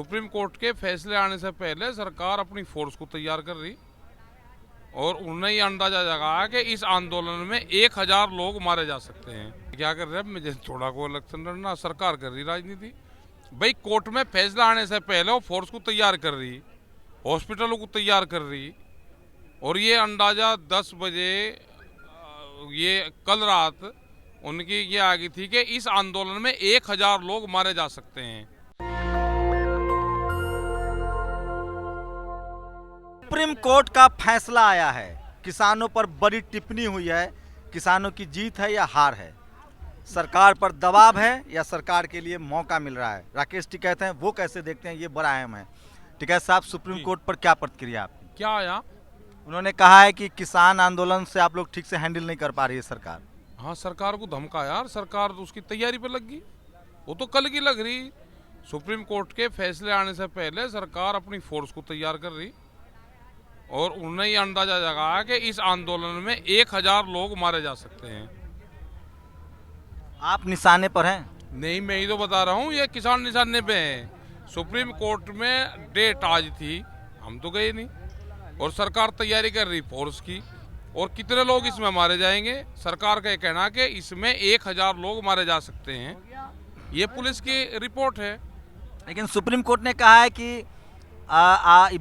Supreme court के फैसले आने से पहले सरकार अपनी फोर्स को तैयार कर रही और उन्हें ये अंदाजा जगाया कि इस आंदोलन में 1000 लोग मारे जा सकते हैं। क्या कर रहे हैं, मुझे थोड़ा को इलेक्शन लड़ना, सरकार कर रही राजनीति। भाई कोर्ट में फैसला आने से पहले वो फोर्स को तैयार कर रही, हॉस्पिटलों को तैयार कर रही, और ये अंदाजा 10 बजे ये कल रात उनकी ये आ गई थी कि इस आंदोलन में 1000 लोग मारे जा सकते हैं। सुप्रीम कोर्ट का फैसला आया है, किसानों पर बड़ी टिप्पणी हुई है। किसानों की जीत है या हार है, सरकार पर दबाव है या सरकार के लिए मौका मिल रहा है? राकेश टिकैत हैं, वो कैसे देखते हैं, ये बड़ा अहम है। टिकैत साहब, सुप्रीम कोर्ट पर क्या प्रतिक्रिया आपकी? क्या आया? उन्होंने कहा है कि किसान आंदोलन से आप लोग ठीक से हैंडल नहीं कर पा रही है सरकार। हाँ, सरकार को धमका यार, सरकार तो उसकी तैयारी पे लग गई, वो तो कल की लग रही। सुप्रीम कोर्ट के फैसले आने से पहले सरकार अपनी फोर्स को तैयार कर रही और उन्हें ये अंदाजा जगाया कि इस आंदोलन में 1000 लोग मारे जा सकते हैं। आप निशाने पर हैं? नहीं, मैं ही तो बता रहा हूँ, ये किसान निशाने पे हैं। सुप्रीम कोर्ट में डेट आज थी, हम तो गए नहीं, और सरकार तैयारी कर रही फोर्स की। और कितने लोग इसमें मारे जाएंगे, सरकार का कहना कि इसमें 1000 लोग मारे जा सकते हैं, ये पुलिस की रिपोर्ट है। लेकिन सुप्रीम कोर्ट ने कहा है कि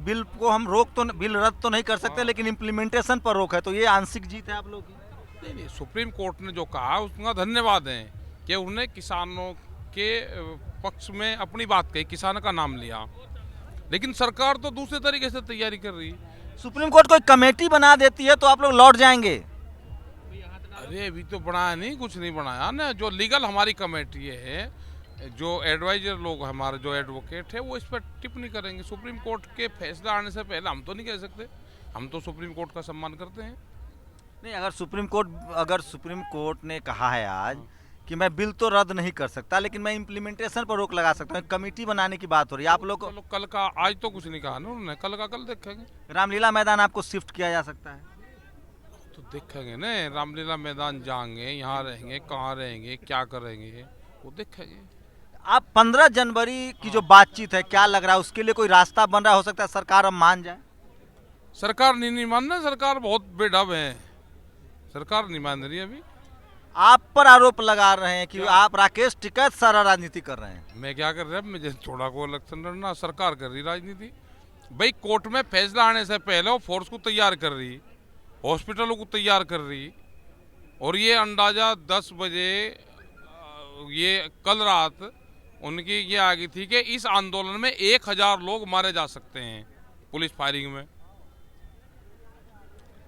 बिल को हम बिल रद्द तो नहीं कर सकते, लेकिन इम्प्लीमेंटेशन पर रोक है, तो ये आंशिक जीत है आप लोग की। नहीं, सुप्रीम कोर्ट ने जो कहा उसका धन्यवाद है कि उन्होंने किसानों के पक्ष में अपनी बात कही, किसान का नाम लिया। लेकिन सरकार तो दूसरे तरीके से तैयारी कर रही। सुप्रीम कोर्ट कोई कमेटी बना देती है तो आप लोग लौट जाएंगे? अरे अभी तो बनाया नहीं, कुछ नहीं बनाया ना। जो लीगल हमारी कमेटी है, जो एडवाइजर लोग हमारे, जो एडवोकेट है, वो इस पर टिप्पणी करेंगे। सुप्रीम कोर्ट के फैसला आने से पहले हम तो नहीं कह सकते, हम तो सुप्रीम कोर्ट का सम्मान करते हैं। नहीं, अगर सुप्रीम कोर्ट ने कहा है आज कि मैं बिल तो रद्द नहीं कर सकता, लेकिन मैं इम्प्लीमेंटेशन पर रोक लगा सकता हूँ, कमेटी बनाने की बात हो रही है आप लोग। चलो कल का, आज तो कुछ नहीं कहा ना उन्होंने, कल का कल देखेंगे। रामलीला मैदान आपको शिफ्ट किया जा सकता है तो देखेंगे ना, रामलीला मैदान जाएंगे, यहाँ रहेंगे, कहाँ रहेंगे, क्या करेंगे, वो देखेंगे। आप 15 जनवरी की जो बातचीत है, क्या लग रहा है उसके लिए कोई रास्ता बन रहा, हो सकता है सरकार अब मान जाए? सरकार नहीं मानना, सरकार बहुत बेढब है, सरकार नहीं मान रही अभी। आप पर आरोप लगा रहे हैं कि आप राकेश टिकैत सारा राजनीति कर रहे हैं। मैं क्या कर रहा हूँ, मुझे थोड़ा को इलेक्शन लड़ना, सरकार कर रही राजनीति। भाई कोर्ट में फैसला आने से पहले वो फोर्स को तैयार कर रही, हॉस्पिटलों को तैयार कर रही, और ये अंदाजा 10 बजे ये कल रात उनकी ये आ गई थी कि इस आंदोलन में 1000 लोग मारे जा सकते हैं पुलिस फायरिंग में।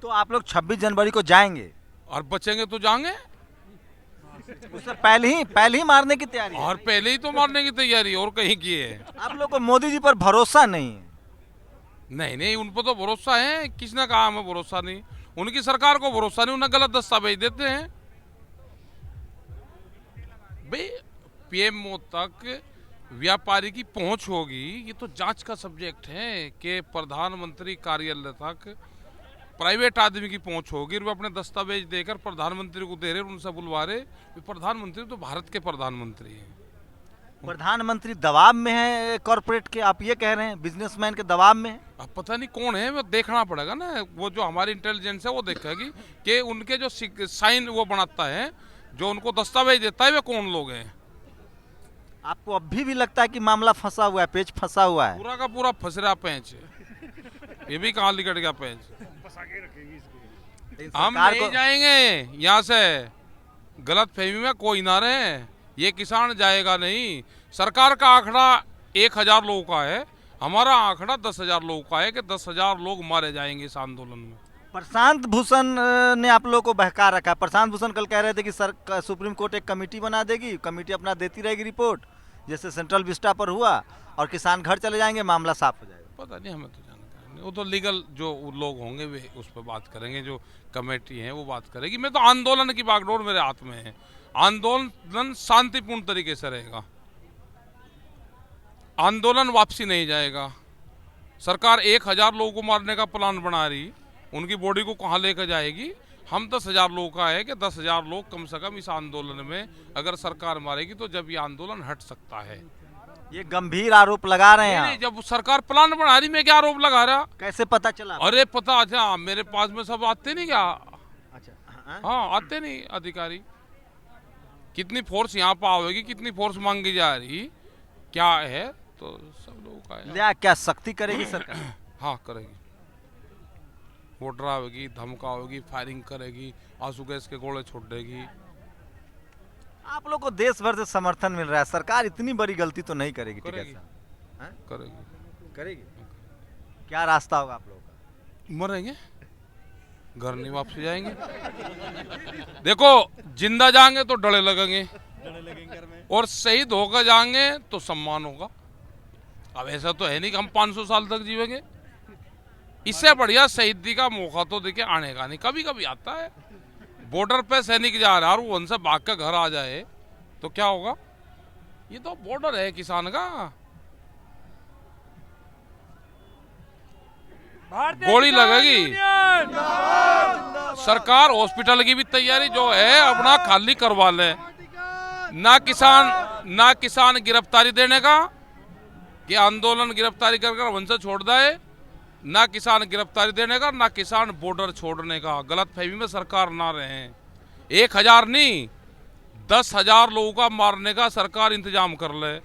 तो आप लोग 26 जनवरी को जाएंगे और बचेंगे तो जाएंगे, उससे पहले ही मारने की तैयारी है। और पहले ही तो मारने की तैयारी और कहीं की है। आप लोग को मोदी जी पर भरोसा नहीं है? नहीं, उन पर तो भरोसा है। किसने कहा हमें भरोसा नहीं? उनकी सरकार को भरोसा नहीं, उन्हें गलत दस्तावेज देते हैं। भाई पीएमओ तक व्यापारी की पहुंच होगी, ये तो जांच का सब्जेक्ट है कि प्रधानमंत्री कार्यालय तक प्राइवेट आदमी की पहुंच होगी, और वो अपने दस्तावेज देकर प्रधानमंत्री को दे रहे, उनसे बुलवा रहे। प्रधानमंत्री तो भारत के प्रधानमंत्री हैं। प्रधानमंत्री दबाव में है कॉर्पोरेट के, आप ये कह रहे हैं बिजनेसमैन के दबाव में है? अब पता नहीं कौन है, वो देखना पड़ेगा ना। वो जो हमारी इंटेलिजेंस है वो देखेगी कि उनके जो साइन वो बनाता है, जो उनको दस्तावेज देता है, वे कौन लोग हैं। आपको अभी भी लगता है कि मामला फंसा हुआ है, पेच फंसा हुआ है? पूरा का पूरा फंस रहा पेंच, ये भी कहाँ लिकट गया पेंच। हम नहीं जाएंगे यहाँ से, गलत फहमी में कोई ना रहे, ये किसान जाएगा नहीं। सरकार का आंकड़ा 1000 लोगों का है, हमारा आंकड़ा 10,000 लोगों का है कि 10,000 लोग मारे जाएंगे इस आंदोलन में। प्रशांत भूषण ने आप लोगों को बहका रखा है। प्रशांत भूषण कल कह रहे थे कि सुप्रीम कोर्ट एक कमेटी बना देगी, कमेटी अपना देती रहेगी रिपोर्ट, जैसे सेंट्रल विस्टा पर हुआ, और किसान घर चले जाएंगे, मामला साफ हो जाएगा। पता नहीं, हमें तो जानकारी नहीं। वो तो लीगल जो लोग होंगे वे उस पर बात करेंगे, जो कमेटी है वो बात करेगी। मैं तो आंदोलन की बागडोर मेरे हाथ में है। आंदोलन शांतिपूर्ण तरीके से रहेगा, आंदोलन वापसी नहीं जाएगा। सरकार 1000 लोगों को मारने का प्लान बना रही, उनकी बॉडी को कहाँ लेकर जाएगी? हम 10,000 लोगों का है कि 10,000 लोग कम से कम इस आंदोलन में अगर सरकार मारेगी तो जब ये आंदोलन हट सकता है। ये गंभीर आरोप लगा रहे हैं नहीं, आप। जब सरकार प्लान बना रही, मैं क्या आरोप लगा रहा? कैसे पता चला? अरे पता, अच्छा मेरे पास में सब आते नहीं क्या? अच्छा, हाँ? हाँ, आते नहीं अधिकारी। कितनी फोर्स यहाँ पर आवेगी, कितनी फोर्स मांगी जा रही, क्या है, तो सब लोगों का है। लिया क्या सख्ती करेगी सरकार? हाँ करेगी, वो डरावेगी, धमकावेगी, फायरिंग करेगी, आंसू गैस के गोले छोड़ देगी। आप लोग को देश भर से समर्थन मिल रहा है, सरकार इतनी बड़ी गलती तो नहीं करेगी। ठीक है करेगी। साहब, हैं? करेगी। करेगी। क्या रास्ता होगा आप लोगों का? मरेंगे, घर नहीं वापसी जाएंगे। देखो, जिंदा जाएंगे तो डरे लगेंगे, और शहीद होकर जाएंगे तो सम्मान होगा। अब ऐसा तो है नहीं कि हम 500 साल तक जीवेंगे। इससे बढ़िया शहीदी का मौका तो देखे आने का नहीं, कभी कभी आता है। बॉर्डर पे सैनिक जा रहा है और वो उनसे भाग कर घर आ जाए तो क्या होगा? ये तो बॉर्डर है किसान का, गोली लगेगी। सरकार हॉस्पिटल की भी तैयारी जो है अपना खाली करवा ले। ना किसान गिरफ्तारी देने का कि आंदोलन गिरफ्तारी कर वंश छोड़ दे, ना किसान गिरफ्तारी देने का, ना किसान बॉर्डर छोड़ने का। गलतफहमी में सरकार ना रहे। 1000 नहीं, 10,000 लोगों का मारने का सरकार इंतजाम कर ले,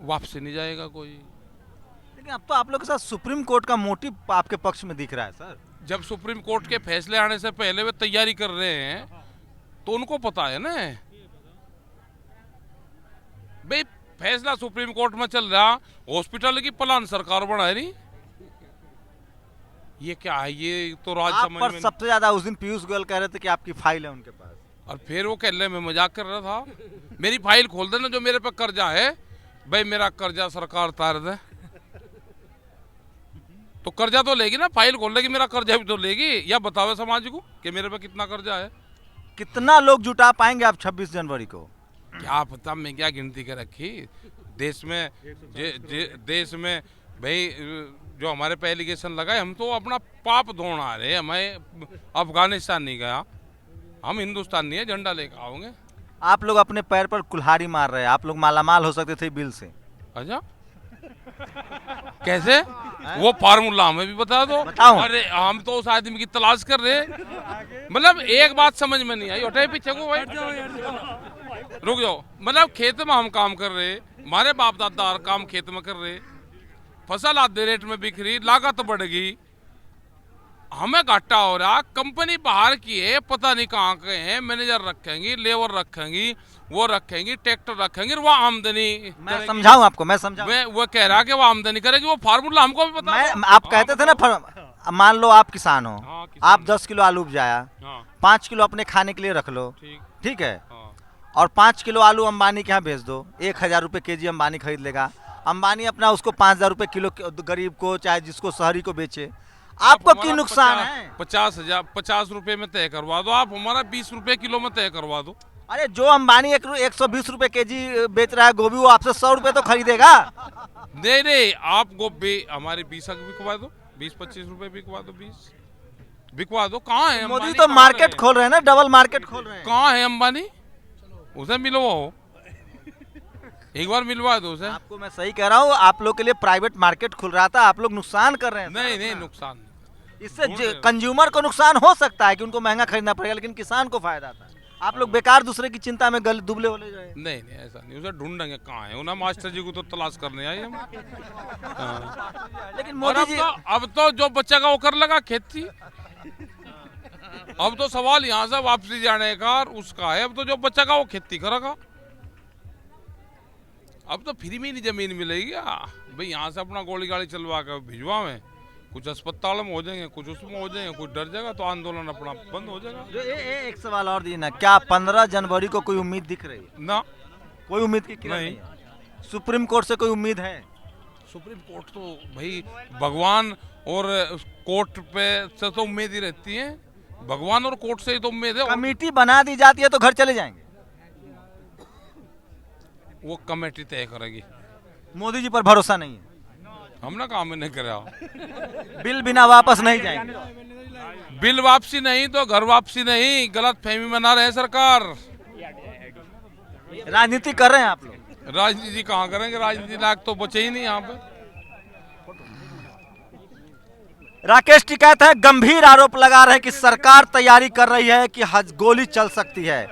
वापसी नहीं जाएगा कोई। लेकिन अब तो आप लोग के साथ सुप्रीम कोर्ट का मोटिव आपके पक्ष में दिख रहा है सर। जब सुप्रीम कोर्ट के फैसले आने से पहले वे तैयारी कर रहे हैं तो उनको पता है ना भाई, फैसला सुप्रीम कोर्ट में चल रहा, हॉस्पिटल की प्लान सरकार बना रही। ये क्या है? ये तो राज आप समझ पर में सबसे ज्यादा उस दिन पीयूष गोयल कह रहे थे कि आपकी फाइल है उनके पास। और फिर वो कह रहे मैं मजाक कर रहा था। मेरी फाइल खोल देना, जो मेरे पे कर्जा है। भाई मेरा कर्जा सरकार उतार दे तो कर्जा तो लेगी ना, फाइल खोल लेगी, मेरा कर्जा भी तो लेगी। या बतावे समाज को कि मेरे पे कितना कर्जा है। कितना लोग जुटा पाएंगे आप 26 जनवरी को? क्या पता, मैं क्या गिनती के रखी देश में। देश में भाई जो हमारे पे एलिगेशन लगाए, हम तो अपना पाप धोण आ रहे। हमें अफगानिस्तान नहीं गया, हम हिंदुस्तान नहीं है, झंडा लेकर आओगे। आप लोग अपने पैर पर कुल्हाड़ी मार रहे हैं। आप लोग मालामाल हो सकते थे बिल से। अच्छा, कैसे? वो फार्मूला हमें भी बता दो। बताओ। अरे हम तो उस आदमी की तलाश कर रहे। मतलब एक बात समझ में नहीं आई, उठे पीछे को भाई, रुक जाओ। मतलब खेत में हम काम कर रहे, हमारे बाप दादा काम खेत में कर रहे, फसल आधे रेट में बिक रही, लागत बढ़ गई, हमें घाटा हो रहा। कंपनी बाहर की है, पता नहीं कहाँ के हैं, मैनेजर रखेंगी, लेबर रखेंगी, वो रखेंगी, ट्रैक्टर रखेंगी, वो आमदनी। मैं समझाऊं आपको, मैं समझाऊं। वो कह रहा कि वो आमदनी करेगी, वो फार्मूला हमको भी पता है। आप कहते थे ना, मान लो आप किसान हो, हाँ, किसान। आप 10 किलो आलू उपजाया, हाँ, 5 किलो अपने खाने के लिए रख लो, ठीक। ठीक है, हाँ, और 5 किलो आलू अंबानी के यहाँ भेज दो। 1000 रुपये केजी अंबानी खरीद लेगा। अंबानी अपना उसको 5000 रुपये किलो गरीब को, चाहे जिसको शहरी को बेचे। आपको की नुकसान है? 50 रुपए में तय करवा दो, आप हमारा 20 रुपए किलो में तय करवा दो। अरे जो अंबानी 120 रुपये केजी बेच रहा है गोभी, वो आपसे 100 रुपये तो खरीदेगा। नहीं, आप गोभी हमारे 20 बिकवा दो, 20-25 रुपए बिकवा दो, 20 बिकवा दो। कहाँ है मोदी अंबानी? तो कहाँ मार्केट है? खोल रहे हैं ना, डबल मार्केट खोल रहे हैं। कहाँ है अंबानी? उसे मिलवाओ, एक बार मिलवा दो उसे। आपको मैं सही कह रहा हूँ, आप लोग के लिए प्राइवेट मार्केट खुल रहा था, आप लोग नुकसान कर रहे हैं। नहीं, नुकसान नहीं। इससे कंज्यूमर को नुकसान हो सकता है कि उनको महंगा खरीदना पड़ेगा, लेकिन किसान को फायदा था। आप लोग बेकार दूसरे की चिंता में दुबले हो जाए। नहीं, ऐसा नहीं, उसे ढूंढेंगे कहाँ है। उन्हें मास्टर जी को तो तलाश करने आए हम। हाँ। लेकिन और मोदी जी, अब तो जो बच्चा का वो कर लगा खेती। अब तो सवाल यहाँ से वापसी जाने का और उसका है। अब तो जो बच्चा का वो खेती करेगा। अब तो फ्री में नहीं जमीन मिलेगी भाई, यहाँ से अपना गोली गाड़ी चलवा कर भिजवावे। कुछ अस्पताल में हो जाएंगे, कुछ उसमें हो जाएंगे, कुछ डर जाएगा तो आंदोलन अपना बंद हो जाएगा। एक सवाल और दी ना, क्या 15 जनवरी को कोई उम्मीद दिख रही है? ना, कोई उम्मीद की किरण नहीं है। सुप्रीम कोर्ट से कोई उम्मीद है? सुप्रीम कोर्ट तो भाई भगवान और कोर्ट पे से तो उम्मीद ही रहती है। भगवान और कोर्ट से ही तो उम्मीद है। कमेटी बना दी जाती है तो घर चले जाएंगे। वो कमेटी तय करेगी। मोदी जी पर भरोसा नहीं है? हमने काम नहीं करा। बिल बिना वापस नहीं जाएंगे। बिल वापसी नहीं तो घर वापसी नहीं। गलत फहमी में ना रहे सरकार। राजनीति कर रहे हैं आप लोग? राजनीति कहाँ करेंगे, राजनीति लायक तो बचे ही नहीं यहाँ पे। राकेश टिकैत है, गंभीर आरोप लगा रहे हैं कि सरकार तैयारी कर रही है कि गोली चल सकती है।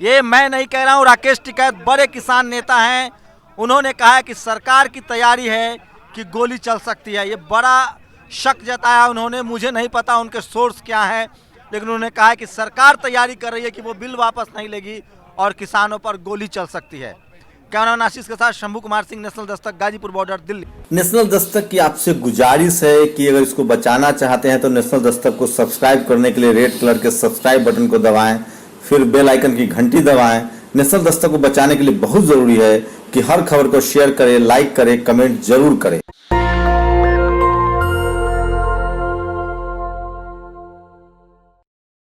ये मैं नहीं कह रहा हूँ, राकेश टिकैत बड़े किसान नेता हैं, उन्होंने कहा है कि सरकार की तैयारी है कि गोली चल सकती है। ये बड़ा शक जताया उन्होंने, मुझे नहीं पता उनके सोर्स क्या है, लेकिन उन्होंने कहा है कि सरकार तैयारी कर रही है कि वो बिल वापस नहीं लेगी और किसानों पर गोली चल सकती है। कैमरामैन आशीष के साथ Shambhu Kumar Singh, national Dastak, Ghazipur border, Delhi. National Dastak की आपसे गुजारिश है कि अगर इसको बचाना चाहते हैं तो नेशनल दस्तक को सब्सक्राइब करने के लिए रेड कलर के सब्सक्राइब बटन को दबाएं, फिर बेल आइकन की घंटी दबाएं। नेशनल दस्तक को बचाने के लिए बहुत जरूरी है कि हर खबर को शेयर करें, लाइक करें, कमेंट जरूर करें।